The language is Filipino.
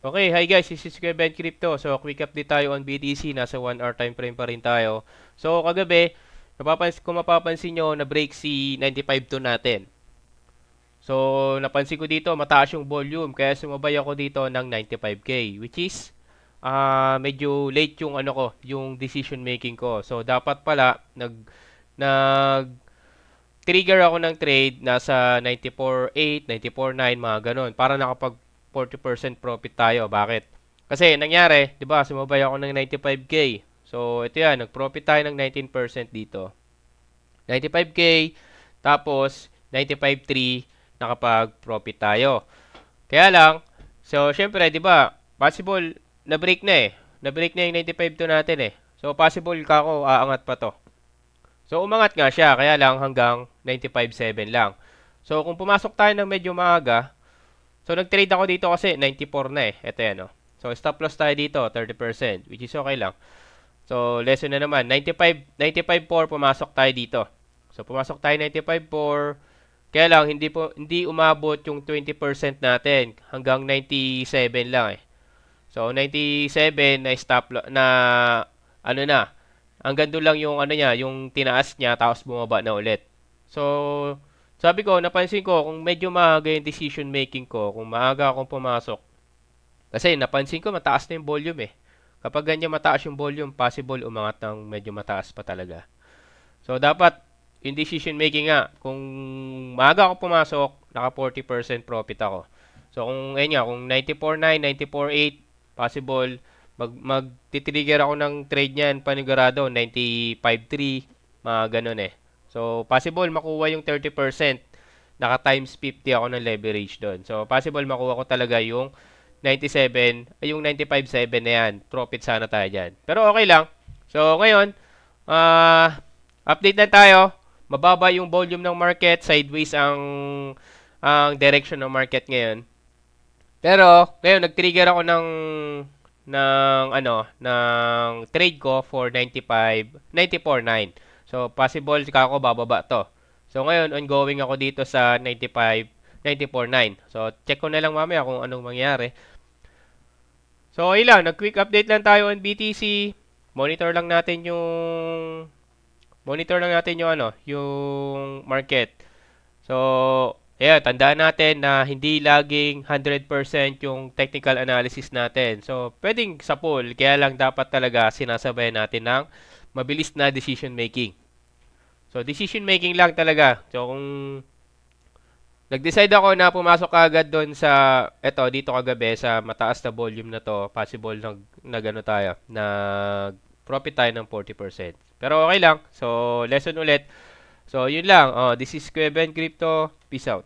Okay, hi guys, this is Kuya Ben Crypto. So, quick update tayo on BTC. Nasa 1 hour time frame pa rin tayo. So, kagabi, kung mapapansin nyo, na-break si 95.2 natin. So, napansin ko dito, mataas yung volume. Kaya sumabay ako dito ng 95K. Which is, medyo late yung ano ko, yung decision making ko. So, dapat pala, nag trigger ako ng trade nasa 94.8, 94.9, mga ganun. Para nakapag 40% profit tayo. Bakit? Kasi nangyari, 'di ba, sumabay ako ng 95K. So, ito 'yan, nag-profit tayo ng 19% dito. 95K, tapos 95.3 nakapag-profit tayo. Kaya lang, so syempre, 'di ba, possible na-break na eh. Na-break na yung 95 to natin eh. So, possible ka ako aangat pa to. So, umangat nga siya, kaya lang hanggang 95.7 lang. So, kung pumasok tayo ng medyo maaga, so nag-trade ako dito kasi 94 na eh. Ito yan, oh. So, stop loss tayo dito, 30%, which is okay lang. So, lesson na naman. 95.4 pumasok tayo dito. So, pumasok tayo 95.4. Kaya lang, hindi umabot yung 20% natin. Hanggang 97 lang eh. So, 97 na na, ano na, hanggang doon lang yung ano niya, yung tinaas niya, tapos bumaba na ulit. So, sabi ko, napansin ko, kung medyo maaga yung decision making ko, kung maaga akong pumasok, kasi napansin ko, mataas na yung volume eh. Kapag ganyan mataas yung volume, possible umangat ng medyo mataas pa talaga. So, dapat, yung decision making nga, kung maaga ako pumasok, naka 40% profit ako. So, kung, ayun nga, kung 94.9, 94.8, possible, mag-trigger ako ng trade niyan, panigurado, 95.3, mga ganun eh. So, possible makuha yung 30%, naka times 50 ako ng leverage doon. So, possible makuha ko talaga yung 97, ay yung 95.7 na yan. Profit sana tayo dyan. Pero okay lang. So, ngayon, update na tayo. Mababa yung volume ng market. Sideways ang direction ng market ngayon. Pero, ngayon, nag-trigger ako ng trade ko for 94.9. So, possible kako bababa to. So, ngayon, ongoing ako dito sa 94.9. So, check ko na lang mamaya kung anong mangyari. So, okay lang. Nag-quick update lang tayo on BTC. Monitor lang natin yung market. So, ayan, tandaan natin na hindi laging 100% yung technical analysis natin. So, pwedeng sa pool, kaya lang dapat talaga sinasabay natin ng mabilis na decision making. So, decision making lang talaga. So, kung nag-decide ako na pumasok agad doon sa, dito kagabi, sa mataas na volume na to, possible nag tayo, profit tayo ng 40%. Pero okay lang. So, lesson ulit. So, yun lang. This is Kuya Ben Crypto. Peace out.